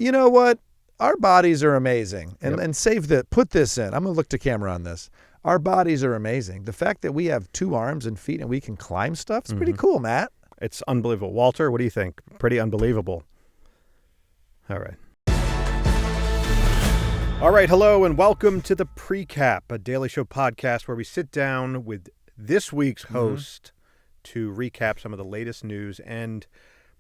You know what? Our bodies are amazing. And Yep. and put this in. I'm going to look to camera on this. Our bodies are amazing. The fact that we have 2 arms and feet and we can climb stuff is pretty cool, Matt. It's unbelievable. Walter, what do you think? Pretty unbelievable. All right. All right, hello and welcome to the Precap, a Daily Show podcast where we sit down with this week's host to recap some of the latest news and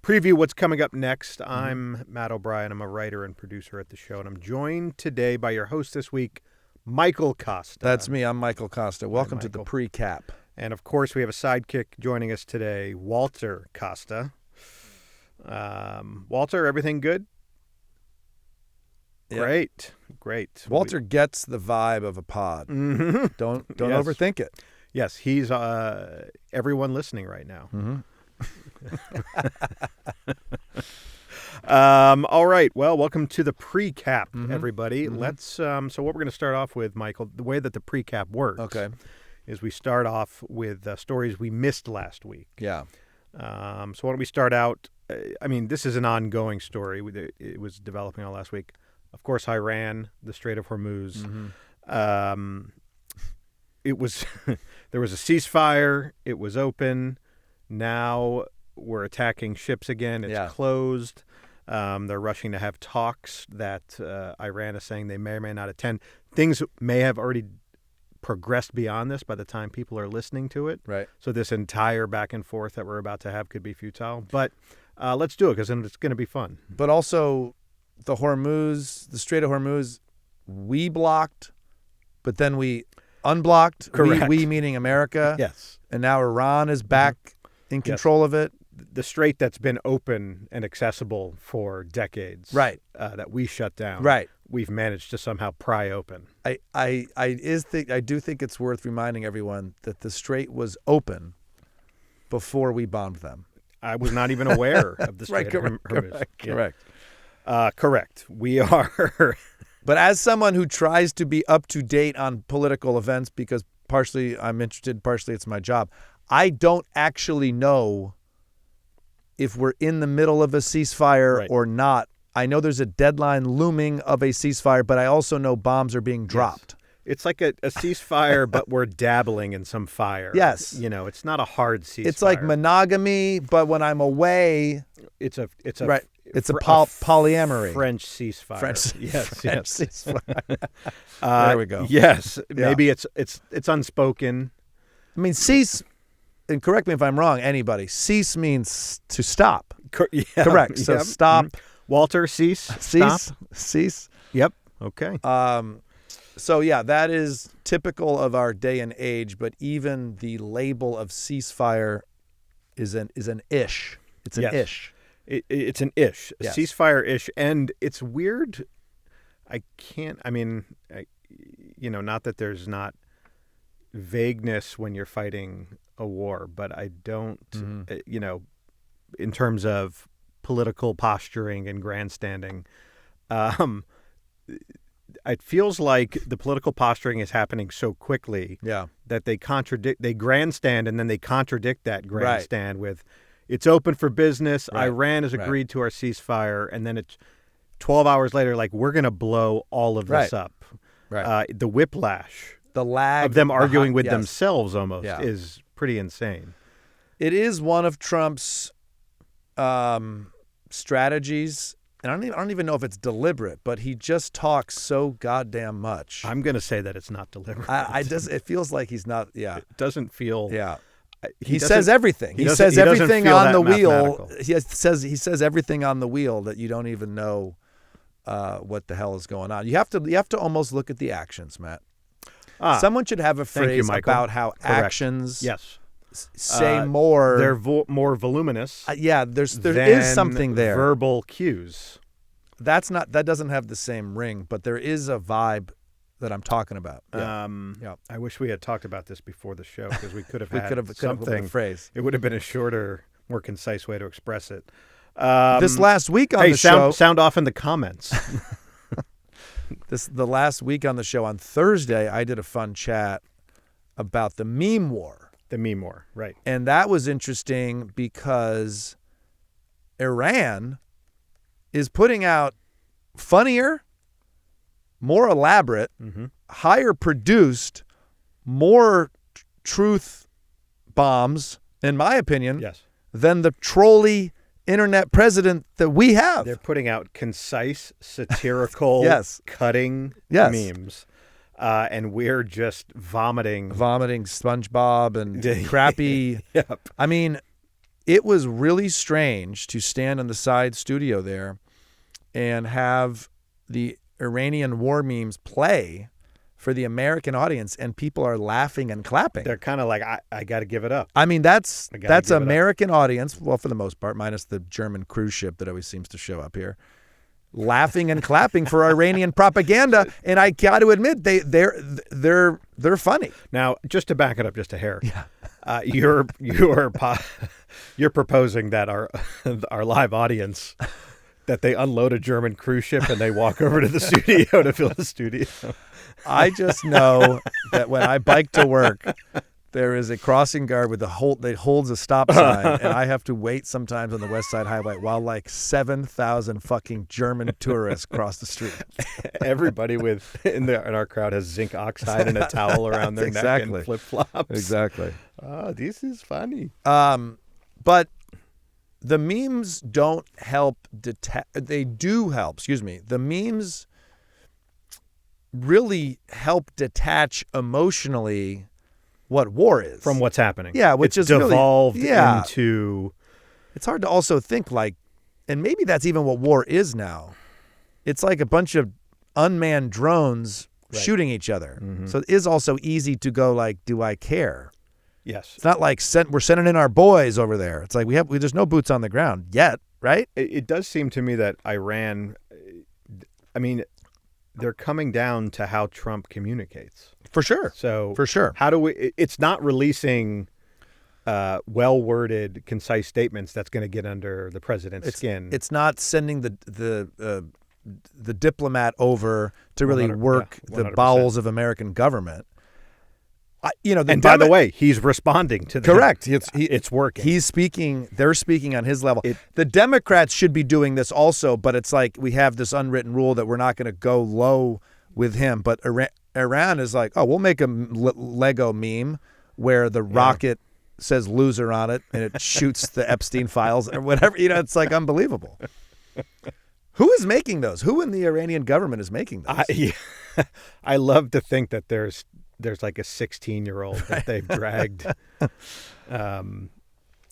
preview what's coming up next. I'm Matt O'Brien. I'm a writer and producer at the show, and I'm joined today by your host this week, Michael Kosta. That's me. I'm Michael Kosta. Welcome to the Michael. Precap. And, of course, we have a sidekick joining us today, Walter Kosta. Walter, everything good? Yep. Great. Walter gets the vibe of a pod. Mm-hmm. Don't Yes. overthink it. Yes, he's everyone listening right now. All right. Well, welcome to the Precap, everybody. Let's. So what we're going to start off with, Michael, the way that the Precap works, is we start off with stories we missed last week. Yeah. So why don't we start out? I mean, this is an ongoing story. It was developing all last week. Of course, Iran, the Strait of Hormuz. It was there was a ceasefire. It was open. Now we're attacking ships again. It's closed. They're rushing to have talks that Iran is saying they may or may not attend. Things may have already progressed beyond this by the time people are listening to it. Right. So this entire back and forth that we're about to have could be futile. But let's do it because then it's going to be fun. But also, the Strait of Hormuz, we blocked, but then we unblocked. Correct. We meaning America. Yes. And now Iran is back in control of it. The strait that's been open and accessible for decades. Right. That we shut down. Right. We've managed to somehow pry open. I do think it's worth reminding everyone that the strait was open before we bombed them. I was not even aware of the Strait of Hormuz. Correct. Correct. We are. But as someone who tries to be up to date on political events, because partially I'm interested, partially it's my job, I don't actually know if we're in the middle of a ceasefire or not. I know there's a deadline looming of a ceasefire, but I also know bombs are being dropped. Yes. It's like a ceasefire, but we're dabbling in some fire. Yes. You know, it's not a hard ceasefire. It's like monogamy, but when I'm away, It's a polyamory. French ceasefire. Yes. Ceasefire. There we go. Yes. Maybe it's unspoken. I mean, cease, and correct me if I'm wrong, anybody, cease means to stop. Correct. So stop. Walter, cease. Cease. Yep. Okay. So, yeah, that is typical of our day and age, but even the label of ceasefire is an ish. It's an ish. It's an ish, a Yes. ceasefire-ish, and it's weird. Not that there's not vagueness when you're fighting a war, but I don't, in terms of political posturing and grandstanding, it feels like the political posturing is happening so quickly that they grandstand and then they contradict that grandstand with, it's open for business. Right. Iran has agreed to our ceasefire. And then it's 12 hours later, like, we're going to blow all of this up. Right. The whiplash, the lag of them arguing with themselves almost is pretty insane. It is one of Trump's strategies. And I don't even know if it's deliberate, but he just talks so goddamn much. I'm going to say that it's not deliberate. It feels like he's not. Yeah. It doesn't feel. Yeah. He says everything. He says everything on the wheel. He says everything on the wheel that you don't even know what the hell is going on. You have to almost look at the actions, Matt. Someone should have a phrase about how actions say more. They're more voluminous. There is something there. Verbal cues. That doesn't have the same ring, but there is a vibe that I'm talking about. I wish we had talked about this before the show because we could have had something. A phrase. It would have been a shorter, more concise way to express it. This last week on the show, sound off in the comments. The last week on the show on Thursday, I did a fun chat about the meme war. The meme war, right? And that was interesting because Iran is putting out funnier, more elaborate, higher produced, more truth bombs, in my opinion, than the trolly internet president that we have. They're putting out concise, satirical, cutting memes. And we're just vomiting SpongeBob and crappy. I mean, it was really strange to stand in the side studio there and have the Iranian war memes play for the American audience, and people are laughing and clapping. They're kind of like, I got to give it up. I mean, that's American audience, well, for the most part, minus the German cruise ship that always seems to show up here, laughing and clapping for Iranian propaganda. And I got to admit, they're funny. Now, just to back it up just a hair, you're proposing that our live audience, that they unload a German cruise ship and they walk over to the studio to fill the studio. I just know that when I bike to work, there is a crossing guard with that holds a stop sign, and I have to wait sometimes on the West Side Highway while like 7,000 fucking German tourists cross the street. Everybody in our crowd has zinc oxide and a towel around their neck and flip-flops. Exactly. Oh, this is funny. But the memes don't help they do help, the memes really help detach emotionally what war is from what's happening. Yeah, which it's is devolved into. It's hard to also think like, and maybe that's even what war is now. It's like a bunch of unmanned drones shooting each other. So it is also easy to go like, do I care? Yes. It's not like we're sending in our boys over there. It's like there's no boots on the ground yet, right? It does seem to me that Iran, I mean, they're coming down to how Trump communicates. For sure. So for sure. How do we? It's not releasing well-worded, concise statements that's going to get under the president's skin. It's not sending the diplomat over to really work the bowels of American government. And by the way, he's responding to that. Correct. It's working. He's speaking. They're speaking on his level. The Democrats should be doing this also, but it's like we have this unwritten rule that we're not going to go low with him. But Iran is like, we'll make a Lego meme where the rocket says loser on it and it shoots the Epstein files or whatever. It's like unbelievable. Who is making those? Who in the Iranian government is making those? I love to think that there's like a 16-year-old that they've dragged out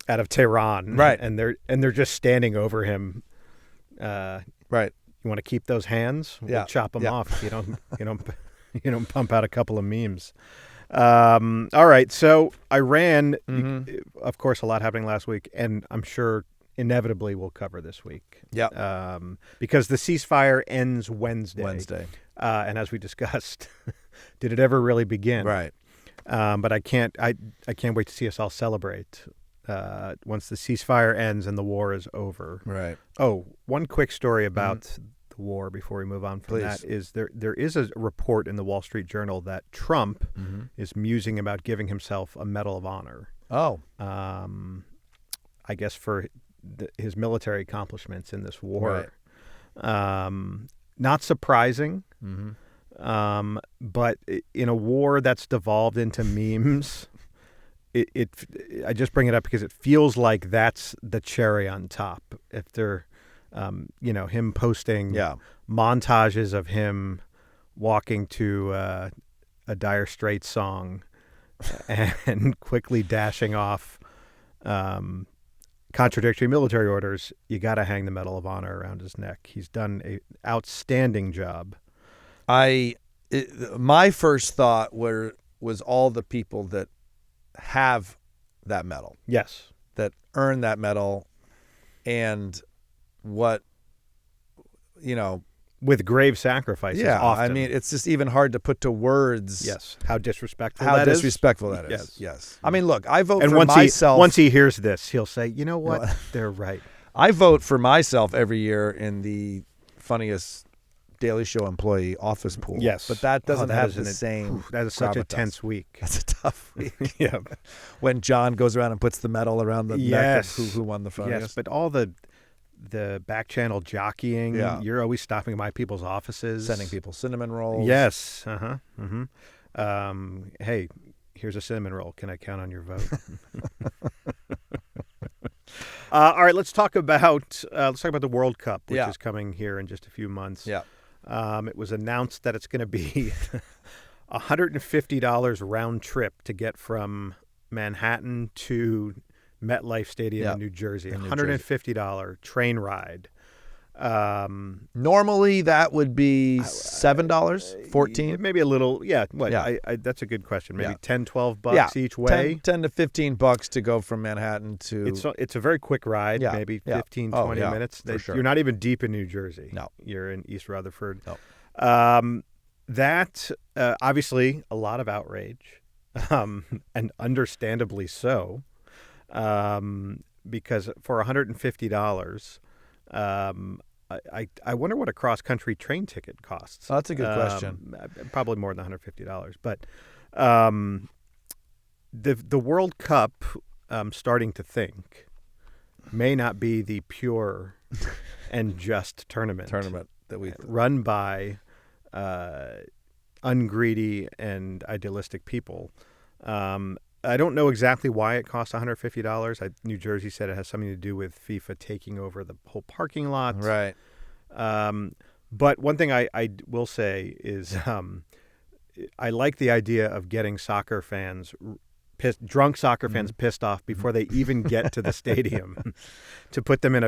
of Tehran, right? And they're just standing over him. Right. You want to keep those hands? We'll chop them off. You don't pump out a couple of memes. All right. So Iran, of course, a lot happening last week, and I'm sure inevitably we'll cover this week. Yeah. Because the ceasefire ends Wednesday. And as we discussed. Did it ever really begin? Right. But I can't wait to see us all celebrate once the ceasefire ends and the war is over. Right. Oh, one quick story about the war before we move on from that is there is a report in the Wall Street Journal that Trump is musing about giving himself a Medal of Honor. Oh. I guess for his military accomplishments in this war. Right. Not surprising. But in a war that's devolved into memes, I just bring it up because it feels like that's the cherry on top. If they're, him posting montages of him walking to a Dire Straits song and quickly dashing off contradictory military orders, you got to hang the Medal of Honor around his neck. He's done an outstanding job. My first thought was all the people that have that medal. Yes. That earn that medal, and what, with grave sacrifices. Yeah, often. I mean, it's just even hard to put to words. Yes, how disrespectful that is. Yes. I mean, look, I vote and for myself. Once he hears this, he'll say, you know what? They're right. I vote for myself every year in the funniest Daily Show employee office pool. Yes. But that doesn't have the same. That is such a tense week. That's a tough week. Yeah. When John goes around and puts the medal around the neck of who won the funniest. Yes, but all the the back channel jockeying. Yeah. You're always stopping by people's offices. Sending people cinnamon rolls. Yes. Uh-huh. Mm-hmm. Hey, here's a cinnamon roll. Can I count on your vote? All right, let's talk about the World Cup, which is coming here in just a few months. Yeah. It was announced that it's going to be $150 round trip to get from Manhattan to MetLife Stadium in New Jersey. $150 train ride. Normally that would be $7, $14. Maybe a little. Yeah. What? Yeah. That's a good question. Maybe $10, $12 each way. 10 to $15 to go from Manhattan to. It's a very quick ride. Yeah. Maybe 15, 20 minutes. Sure. You're not even deep in New Jersey. No. You're in East Rutherford. No. That obviously a lot of outrage, and understandably so, because for $150. I wonder what a cross-country train ticket costs. Oh, that's a good question. Probably more than $150. But the World Cup, I'm starting to think, may not be the pure and just tournament that we run by ungreedy and idealistic people. I don't know exactly why it costs $150. New Jersey said it has something to do with FIFA taking over the whole parking lot. Right. But one thing I will say is I like the idea of getting soccer fans drunk soccer fans pissed off before they even get to the stadium, to put them in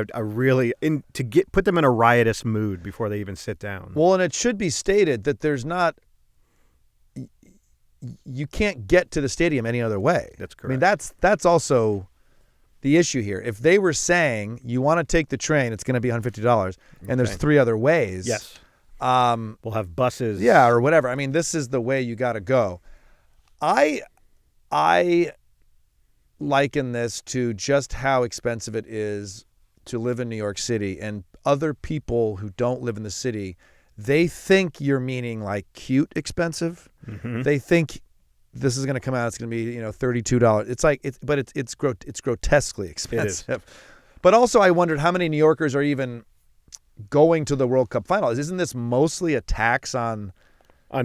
put them in a riotous mood before they even sit down. Well, and it should be stated that you can't get to the stadium any other way. That's correct. I mean, that's also the issue here. If they were saying you want to take the train, it's going to be $150, and there's 3 other ways. Yes. We'll have buses. Yeah, or whatever. I mean, this is the way you got to go. I liken this to just how expensive it is to live in New York City, and other people who don't live in the city, they think you're meaning like cute expensive. Mm-hmm. They think this is going to come out. It's going to be $32. It's like it's grotesquely expensive. It is. But also, I wondered how many New Yorkers are even going to the World Cup final. Isn't this mostly a tax on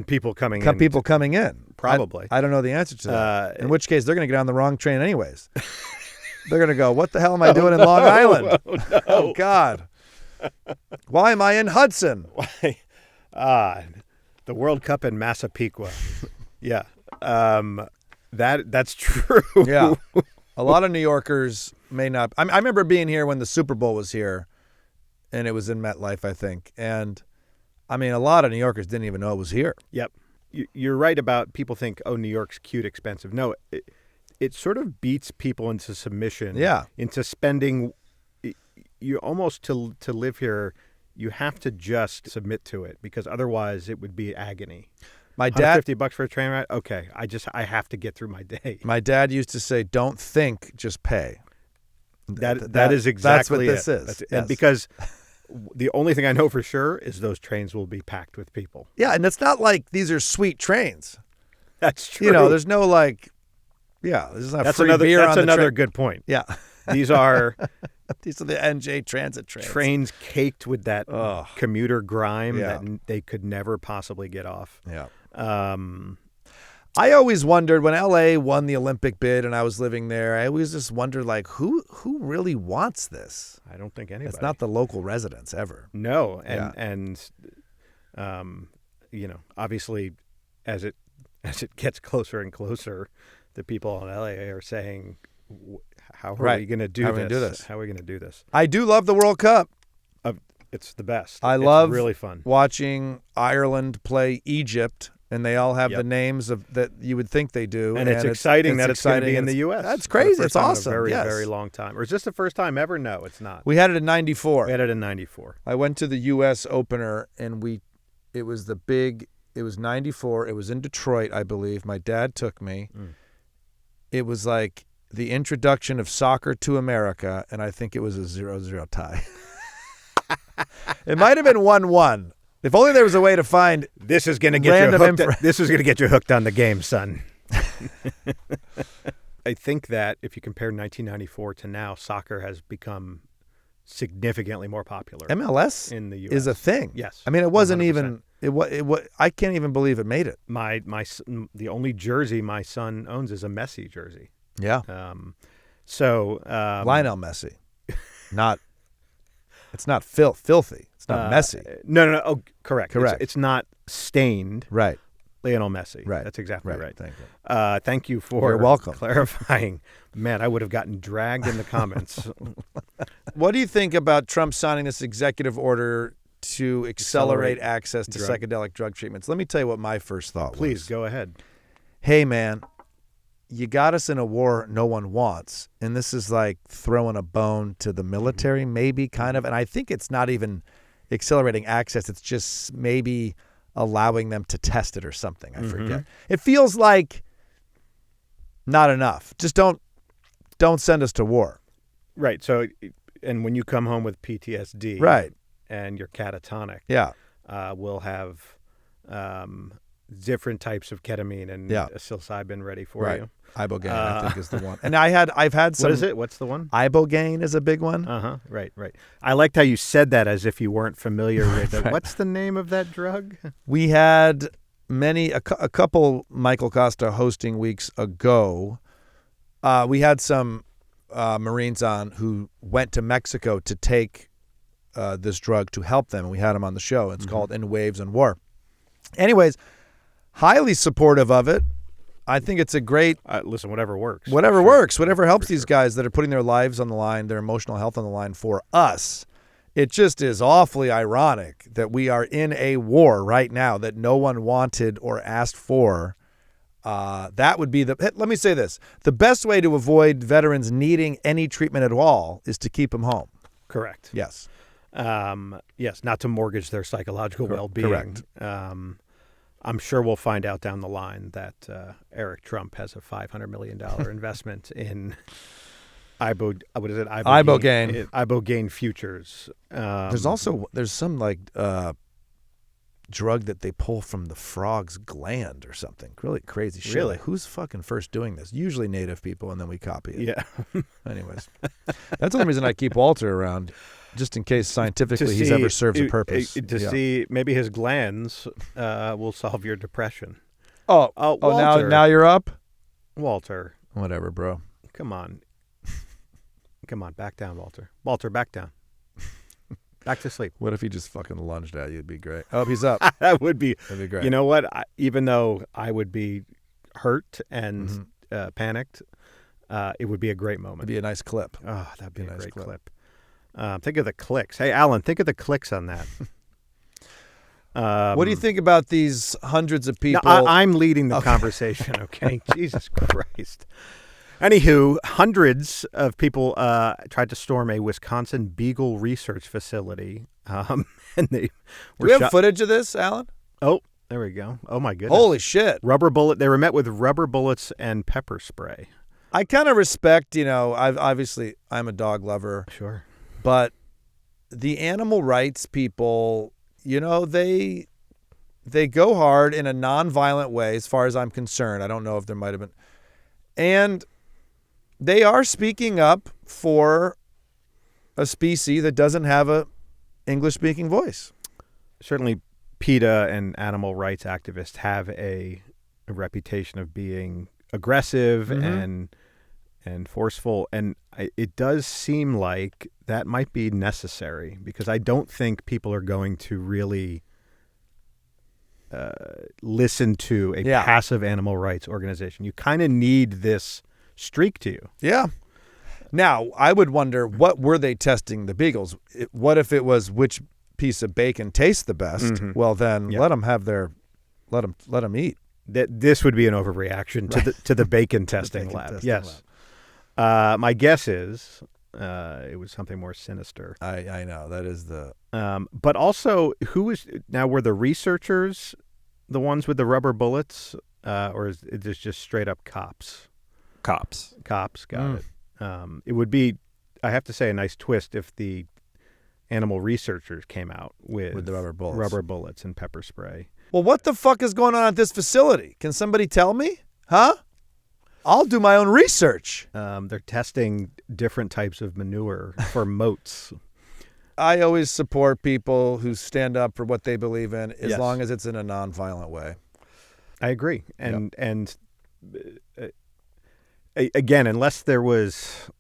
people coming in? People coming in. Probably. I don't know the answer to that. In which case, they're going to get on the wrong train anyways. They're going to go, what the hell am I doing in Long Island? Oh, no. Oh, God. Why am I in Hudson? The World Cup in Massapequa. Yeah. That's true. Yeah. A lot of New Yorkers may not. I remember being here when the Super Bowl was here, and it was in MetLife, I think. And, I mean, a lot of New Yorkers didn't even know it was here. Yep. You're right about people think, oh, New York's cute, expensive. No, it sort of beats people into submission. Yeah. Into spending. You almost, to live here, you have to just submit to it, because otherwise it would be agony. My dad, $150 for a train ride. Okay, I have to get through my day. My dad used to say, "Don't think, just pay." That is exactly that's what this is. And because the only thing I know for sure is those trains will be packed with people. Yeah, and it's not like these are sweet trains. That's true. There's no there's not that's free another. beer That's on another the train. good point. Yeah, these are the NJ Transit trains. Trains caked with that commuter grime Yeah. that they could never possibly get off. Yeah. I always wondered when LA won the Olympic bid and I was living there, I always just wondered, who really wants this? I don't think anybody. It's not the local residents ever. No, and obviously, as it gets closer and closer, the people in LA are saying, "How are we going to do this? How are we going to do this?" I do love the World Cup. It's the best. I love really fun watching Ireland play Egypt. And they all have the names that you would think they do. And it's exciting that it's going to be in the U.S. That's crazy. It's awesome. In a very, very long time. Or is this the first time ever? No, it's not. We had it in 94. We had it in 94. I went to the U.S. opener, and it was 94. It was in Detroit, I believe. My dad took me. It was like the introduction of soccer to America, and I think it was a 0-0 tie. It might have been 1-1. If only there was a way to find this is going to get you hooked. This is going to get you hooked on the game, son. I think that if you compare 1994 to now, soccer has become significantly more popular. MLS in the U.S. is a thing. Yes. I mean, it wasn't 100%. even. I can't even believe it made it. The only jersey my son owns is a Messi jersey. Yeah. Lionel Messi, not. It's not filthy. It's not messy. No. Oh, correct. Correct. It's not stained. Right. Lionel Messi. Right. That's exactly right. Thank you. Thank you for You're welcome. clarifying. Man, I would have gotten dragged in the comments. What do you think about Trump signing this executive order to accelerate access to psychedelic drug treatments? Let me tell you what my first thought was. Please, go ahead. Hey, man, you got us in a war no one wants, and this is like throwing a bone to the military, maybe, kind of. And I think it's not even accelerating access. It's just maybe allowing them to test it or something. I forget. It feels like not enough. Just don't send us to war. Right. So, and when you come home with PTSD, right, and you're catatonic, yeah, we'll have different types of ketamine and psilocybin ready for you. Ibogaine, I think, is the one. And I've had some. What is it? What's the one? Ibogaine is a big one. Right. I liked how you said that as if you weren't familiar with it. What's the name of that drug? We had a couple Michael Kosta hosting weeks ago. We had some Marines on who went to Mexico to take this drug to help them, and we had them on the show. It's called In Waves and War. Anyways, highly supportive of it. I think it's a great... listen, whatever works. Whatever works. Whatever helps these guys that are putting their lives on the line, their emotional health on the line for us. It just is awfully ironic that we are in a war right now that no one wanted or asked for. That would be let me say this. The best way to avoid veterans needing any treatment at all is to keep them home. Correct. Yes. Yes, not to mortgage their psychological well-being. Correct. I'm sure we'll find out down the line that Eric Trump has a $500 million investment in Ibogaine. Ibogaine futures. There's some like drug that they pull from the frog's gland or something. Really crazy shit. Really? Like, who's fucking first doing this? Usually native people, and then we copy it. Yeah. Anyways, that's the only reason I keep Walter around. Just in case scientifically he's ever serves a purpose. See, maybe his glands will solve your depression. Walter. Now you're up? Walter. Whatever, bro. Come on. Back down, Walter. Walter, back down. Back to sleep. What if he just fucking lunged at you? It'd be great. Oh, he's up. That'd be great. You know what? Even though I would be hurt and panicked, it would be a great moment. It'd be a nice clip. Oh, that'd be a great clip. Think of the clicks. Hey, Alan, think of the clicks on that. What do you think about these hundreds of people? No, I'm leading the conversation, okay? Jesus Christ. Anywho, hundreds of people tried to storm a Wisconsin Beagle research facility. And they were Do we have footage of this, Alan? Oh, there we go. Oh, my goodness. Holy shit. They were met with rubber bullets and pepper spray. I kind of respect, I'm a dog lover. Sure. But the animal rights people, they go hard in a nonviolent way as far as I'm concerned. I don't know if there might have been. And they are speaking up for a species that doesn't have a English-speaking voice. Certainly, PETA and animal rights activists have a reputation of being aggressive and forceful, and it does seem like that might be necessary because I don't think people are going to really listen to a passive animal rights organization. You kind of need this streak to you. Yeah. Now, I would wonder, what were they testing the beagles? What if it was which piece of bacon tastes the best? Well, then let them have let them eat. This would be an overreaction to the bacon testing lab. Yes. My guess is it was something more sinister. I know that is the. But also, were the researchers the ones with the rubber bullets, or is it just straight up cops? Cops. Got it. It would be, I have to say, a nice twist if the animal researchers came out with the rubber bullets and pepper spray. Well, what the fuck is going on at this facility? Can somebody tell me? Huh? I'll do my own research. They're testing different types of manure for moats. I always support people who stand up for what they believe in, as long as it's in a nonviolent way. I agree. And again, unless there was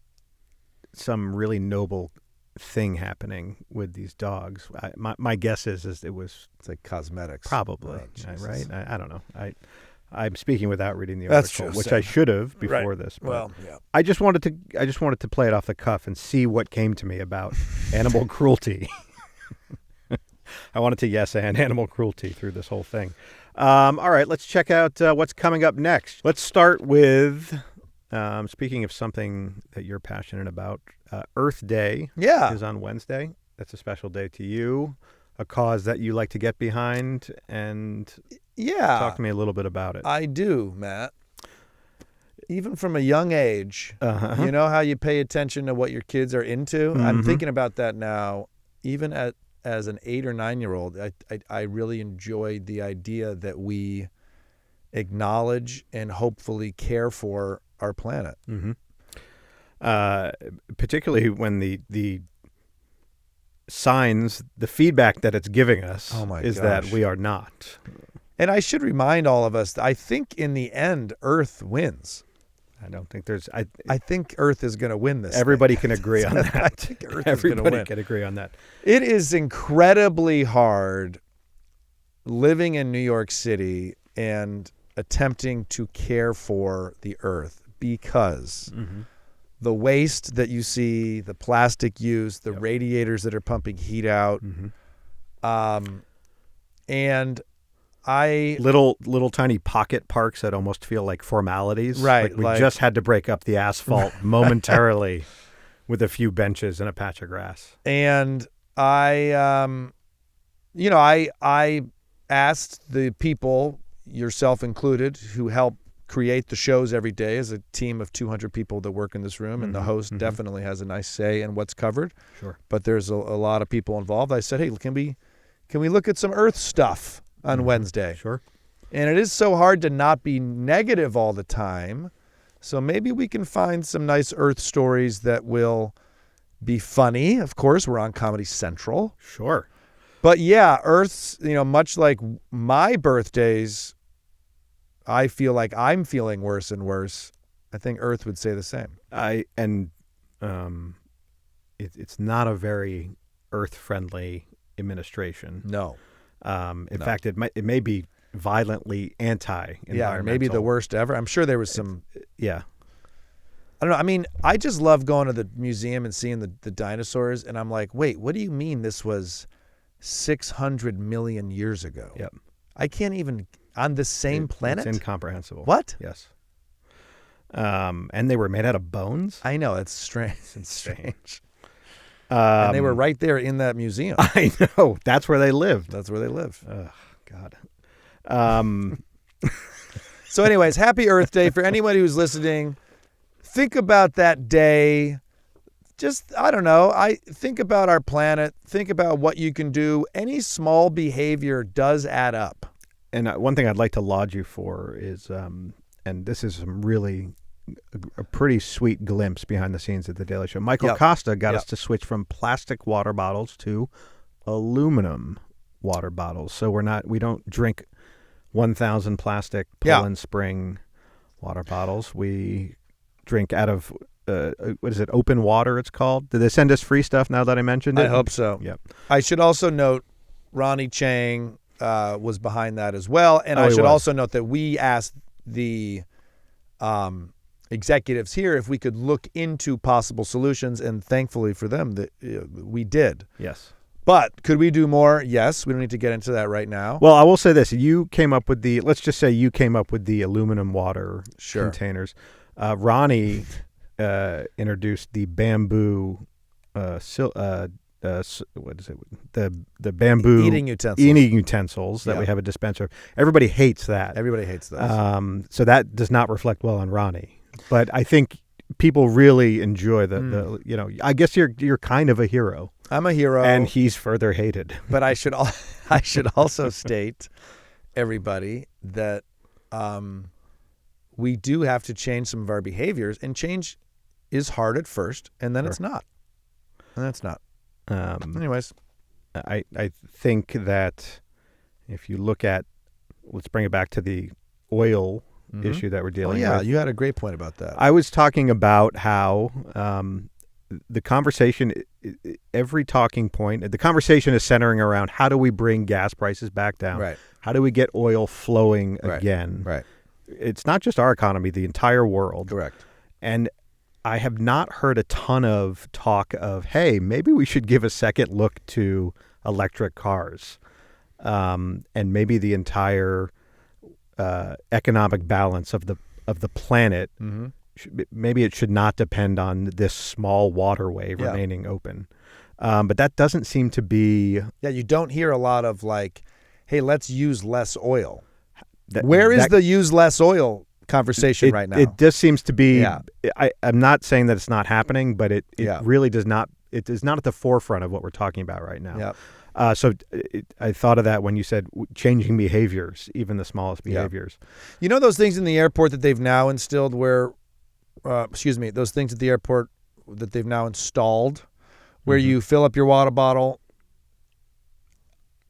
some really noble thing happening with these dogs, my guess is it was... It's like cosmetics. Probably, right? I don't know. I'm speaking without reading the That's article, true, which same. I should have before this. But well, yeah. I just wanted to play it off the cuff and see what came to me about animal cruelty. I wanted to yes and animal cruelty through this whole thing. All right, let's check out what's coming up next. Let's start with, speaking of something that you're passionate about, Earth Day is on Wednesday. That's a special day to you, a cause that you like to get behind, and talk to me a little bit about it. I do, Matt. Even from a young age, you know how you pay attention to what your kids are into? Mm-hmm. I'm thinking about that now, even as an 8 or 9-year-old. I really enjoyed the idea that we acknowledge and hopefully care for our planet. Mm-hmm. Particularly when the signs, the feedback that it's giving us is that we are not. And I should remind all of us, I think in the end, Earth wins. I don't think there's... I think Earth is going to win this. Everybody can agree on that. I think Earth is going to win. Everybody can agree on that. It is incredibly hard living in New York City and attempting to care for the Earth because the waste that you see, the plastic use, the radiators that are pumping heat out, and little tiny pocket parks that almost feel like formalities. Right. We just had to break up the asphalt momentarily with a few benches and a patch of grass. And I asked the people, yourself included, who help create the shows every day, as a team of 200 people that work in this room, and the host definitely has a nice say in what's covered. Sure. But there's a lot of people involved. I said, hey, can we look at some Earth stuff on Wednesday? Sure. And it is so hard to not be negative all the time. So maybe we can find some nice Earth stories that will be funny. Of course, we're on Comedy Central. Sure. But yeah, Earth's, much like my birthdays, I feel like I'm feeling worse and worse. I think Earth would say the same. It's not a very Earth-friendly administration. No. In fact, it may be violently anti-environmental. Yeah, maybe the worst ever. I'm sure there was some. Yeah. I don't know. I mean, I just love going to the museum and seeing the dinosaurs, and I'm like, wait, what do you mean this was 600 million years ago? Yep. I can't even on the same planet. It's incomprehensible. What? Yes. And they were made out of bones. I know, it's strange. It's strange. And they were right there in that museum. I know. That's where they lived. That's where they live. Oh, God. So anyways, happy Earth Day. For anybody who's listening, think about that day. Just, I don't know. Think about our planet. Think about what you can do. Any small behavior does add up. And one thing I'd like to laud you for is, and this is a pretty sweet glimpse behind the scenes at the Daily Show. Michael Kosta got us to switch from plastic water bottles to aluminum water bottles. So we don't drink 1,000 plastic Poland Spring water bottles. We drink out of what is it? Open water, it's called. Did they send us free stuff now that I mentioned it? I hope so. Yep. I should also note Ronnie Chang was behind that as well. And I should also note that we asked the executives here if we could look into possible solutions, and thankfully for them that we did. Yes. But could we do more? Yes. We don't need to get into that right now. Well, I will say this. Let's just say you came up with the aluminum water containers. Ronnie introduced the bamboo, what is it? The bamboo eating utensils that we have a dispenser of. Everybody hates that. Everybody hates those. So that does not reflect well on Ronnie. But I think people really enjoy the I guess you're kind of a hero. I'm a hero. And he's further hated. But I should also state, everybody, that we do have to change some of our behaviors, and change is hard at first, and then it's not. And that's not. Anyways, I think that if you look at, let's bring it back to the oil issue that we're dealing with. You had a great point about that. I was talking about how the conversation, every talking point, the conversation is centering around how do we bring gas prices back down? Right. How do we get oil flowing again? Right. It's not just our economy, the entire world. Correct. And I have not heard a ton of talk of, hey, maybe we should give a second look to electric cars, and maybe the entire economic balance of the planet. Mm-hmm. Maybe it should not depend on this small waterway remaining open. But that doesn't seem to be... Yeah, you don't hear a lot of like, hey, let's use less oil. Where is the use less oil conversation right now? It just seems to be... I'm not saying that it's not happening, but it really does not... It is not at the forefront of what we're talking about right now. Yeah. So I thought of that when you said changing behaviors, even the smallest behaviors. You know those things in the airport that they've now instilled where... those things at the airport that they've now installed where you fill up your water bottle.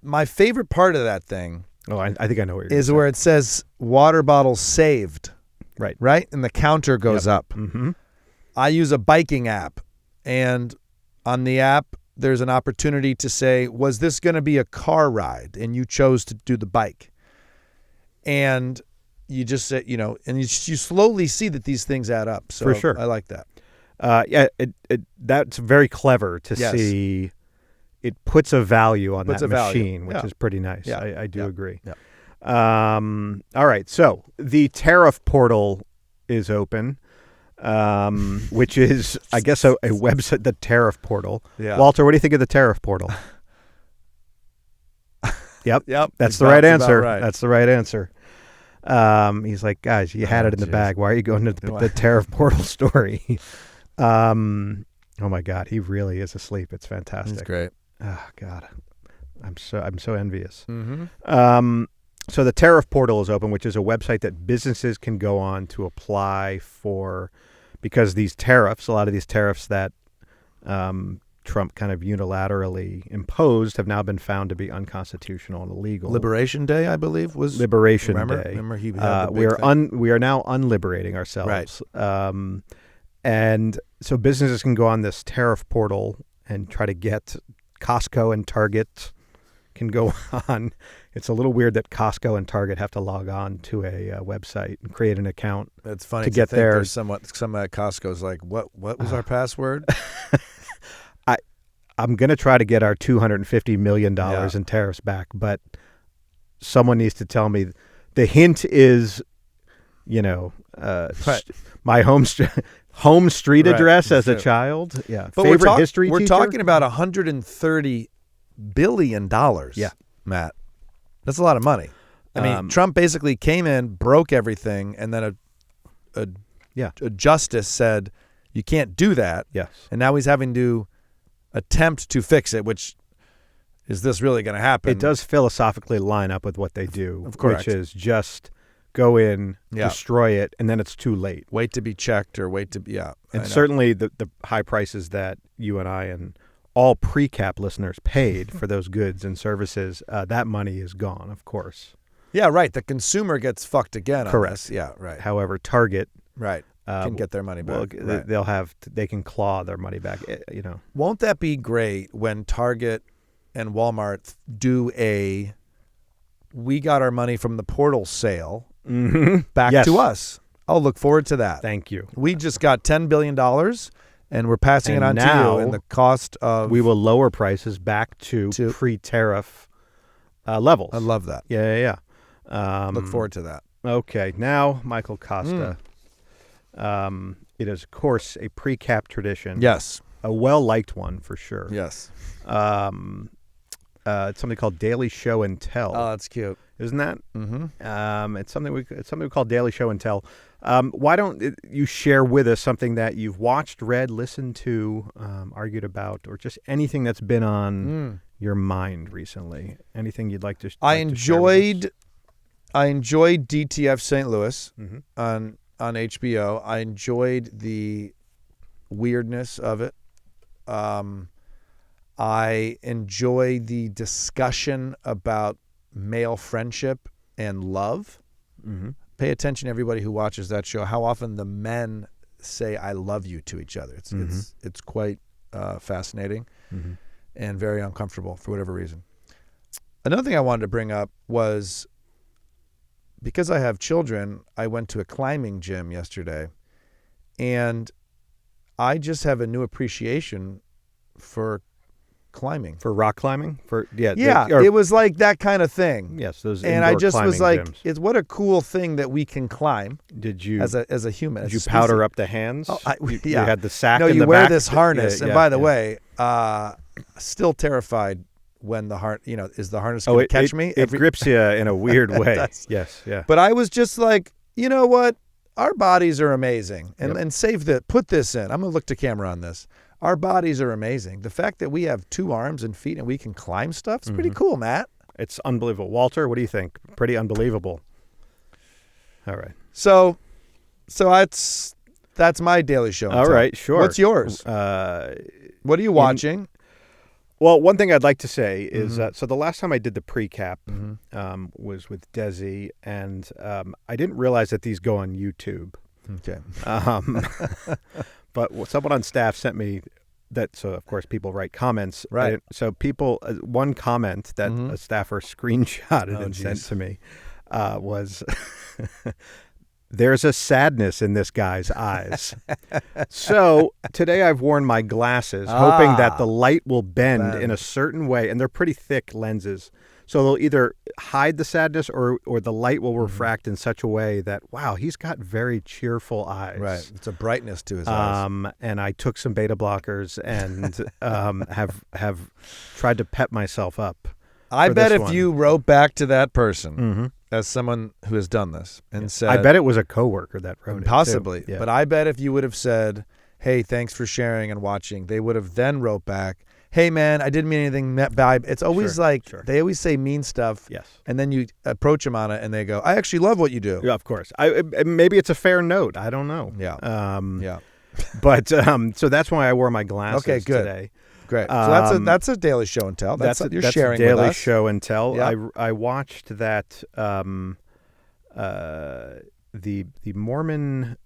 My favorite part of that thing I think I know what you're is where it says water bottle saved. Right. Right? And the counter goes up. Mm-hmm. I use a biking app, and on the app, there's an opportunity to say, was this going to be a car ride? And you chose to do the bike. And you just say, and you slowly see that these things add up. So for sure. I like that. That's very clever to see. It puts a value on that machine, which is pretty nice. Yeah. I do agree. Yeah. All right. So the tariff portal is open, which is, I guess, a website, the tariff portal. Yeah. Walter, what do you think of the tariff portal? Yep. Yep. That's the right answer. Right. That's the right answer. He's like, guys, you had it in the bag. Why are you going to the tariff portal story? Oh my God, he really is asleep. It's fantastic. It's great. Oh God, I'm so envious. Mm-hmm. So the tariff portal is open, which is a website that businesses can go on to apply for, because these tariffs, a lot of these tariffs that Trump kind of unilaterally imposed have now been found to be unconstitutional and illegal. Liberation Day, I believe, was Liberation Day. Remember he had the big we are now unliberating ourselves. Right. And so businesses can go on this tariff portal and try to get Costco and Target can go on. It's a little weird that Costco and Target have to log on to a website and create an account. It's funny to get think there. There's some at Costco's like, what was our password? I'm going to try to get our $250 million in tariffs back, but someone needs to tell me. The hint is, my home street address as a child. Yeah. But favorite history we're teacher? talking about $130 billion. Yeah. Matt. That's a lot of money. I mean, Trump basically came in, broke everything, and then a justice said, you can't do that. Yes. And now he's having to attempt to fix it, which is this really going to happen? It does philosophically line up with what they do, Correct. Which is just go in, destroy it, and then it's too late. Wait to be checked or wait to be, And certainly the high prices that you and I and all precap listeners paid for those goods and services, that money is gone, of course. Yeah, right. The consumer gets fucked again. Correct. On this. Yeah, right. However, Target can get their money back. Well, they can claw their money back. Won't that be great when Target and Walmart do we got our money from the portal sale back to us? I'll look forward to that. Thank you. We just got $10 billion and we're passing it on to you, and the cost of... We will lower prices back to pre-tariff levels. I love that. Yeah. Look forward to that. Okay, now Michael Kosta. It is, of course, a precap tradition. Yes. A well-liked one, for sure. Yes. It's something called Daily Show and Tell. Oh, that's cute. Isn't that? Mm-hmm. It's something we call Daily Show and Tell. Why don't you share with us something that you've watched, read, listened to, argued about, or just anything that's been on your mind recently? Anything you'd like to? I enjoyed DTF St. Louis on HBO. I enjoyed the weirdness of it. I enjoy the discussion about male friendship and love. Mm-hmm. Pay attention, everybody who watches that show, how often the men say "I love you" to each other. It's quite fascinating and very uncomfortable for whatever reason. Another thing I wanted to bring up was, because I have children, I went to a climbing gym yesterday, and I just have a new appreciation for climbing. For rock climbing? It was like that kind of thing. Yes, those and I just was like, gyms. it's what a cool thing that we can climb. Did you as a human? Did you powder up the hands? Oh, you had the sack. No, in you the wear back? this harness, and by the way, still terrified when the is the harness going to catch me? It grips you in a weird way. Yes, yeah. But I was just like, you know what? Our bodies are amazing, and put this in. I'm gonna look to camera on this. Our bodies are amazing. The fact that we have 2 arms and feet and we can climb stuff is pretty cool, Matt. It's unbelievable. Walter, what do you think? Pretty unbelievable. All right. So that's my Daily Show. All right, sure. What's yours? What are you watching? Well, one thing I'd like to say is so the last time I did the precap was with Desi, and I didn't realize that these go on YouTube. Okay. But someone on staff sent me that, so of course people write comments. Right. So people, one comment that a staffer screenshotted and sent to me was, there's a sadness in this guy's eyes. So today I've worn my glasses, hoping that the light will bend in a certain way, and they're pretty thick lenses. So they'll either hide the sadness or the light will refract in such a way that, wow, he's got very cheerful eyes. Right. It's a brightness to his eyes. And I took some beta blockers and have tried to pep myself up. I bet if you wrote back to that person as someone who has done this and said... I bet it was a coworker that wrote it. Possibly. Yeah. But I bet if you would have said, hey, thanks for sharing and watching, they would have then wrote back, hey, man, I didn't mean anything bad. It's always they always say mean stuff. Yes. And then you approach them on it and they go, I actually love what you do. Yeah, of course. Maybe it's a fair note. I don't know. Yeah. But so that's why I wore my glasses today. Great. So that's a Daily Show and Tell. That's you're sharing Daily with us. Show and Tell. Yep. I watched that the Mormon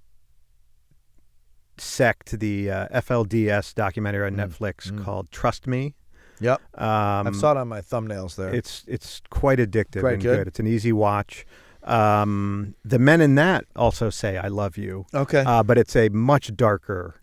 sect, the FLDS documentary on Netflix called Trust Me. Yep. I saw it on my thumbnails there. It's quite addictive and good. It's an easy watch. The men in that also say I love you. Okay. But it's a much darker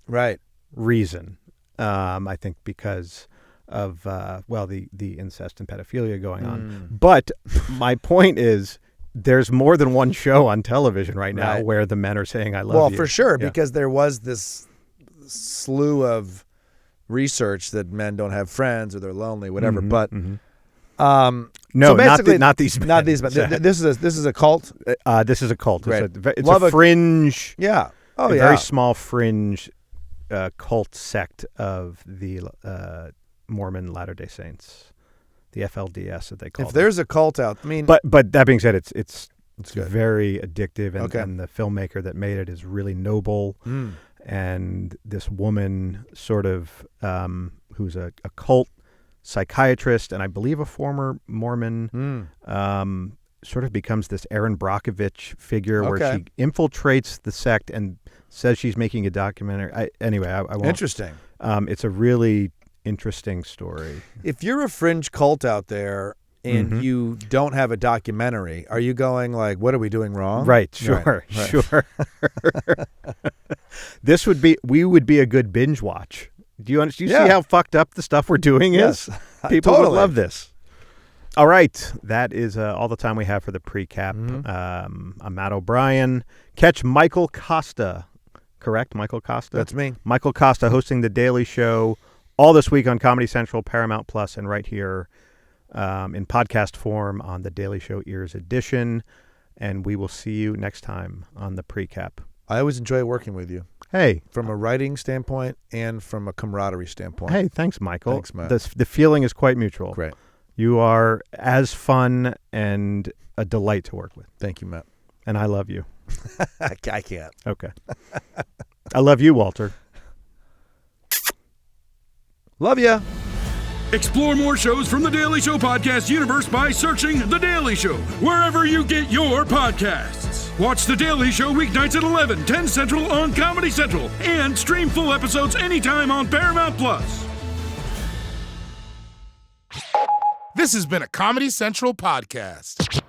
reason. I think because of the incest and pedophilia going on. But my point is, there's more than one show on television right now where the men are saying I love you. Well, for sure, because there was this slew of research that men don't have friends or they're lonely, whatever. But no, so basically, not these men. Not these men. This is a cult. This is a cult. Right. It's a fringe. Yeah. Oh, a very small fringe cult sect of the Mormon Latter-day Saints. The FLDS that they call it. If there's a cult out, I mean, but that being said, it's good. Very addictive, and the filmmaker that made it is really noble. And this woman, sort of, who's a cult psychiatrist and I believe a former Mormon, sort of becomes this Erin Brockovich figure where she infiltrates the sect and says she's making a documentary. I won't. Interesting. It's a really interesting story. If you're a fringe cult out there and you don't have a documentary, are you going like, what are we doing wrong? Right, sure. We would be a good binge watch. Do you see how fucked up the stuff we're doing is? People would love this. All right, that is all the time we have for the precap. I'm Matt O'Brien. Catch Michael Kosta, correct? Michael Kosta? That's me. Michael Kosta hosting The Daily Show all this week on Comedy Central, Paramount Plus, and right here in podcast form on The Daily Show Ears Edition. And we will see you next time on the precap. I always enjoy working with you. Hey. From a writing standpoint and from a camaraderie standpoint. Hey, thanks, Michael. Thanks, Matt. The feeling is quite mutual. Great. You are as fun and a delight to work with. Thank you, Matt. And I love you. I can't. Okay. I love you, Walter. Love ya. Explore more shows from The Daily Show podcast universe by searching The Daily Show wherever you get your podcasts. Watch The Daily Show weeknights at 11, 10 Central on Comedy Central, and stream full episodes anytime on Paramount+. This has been a Comedy Central podcast.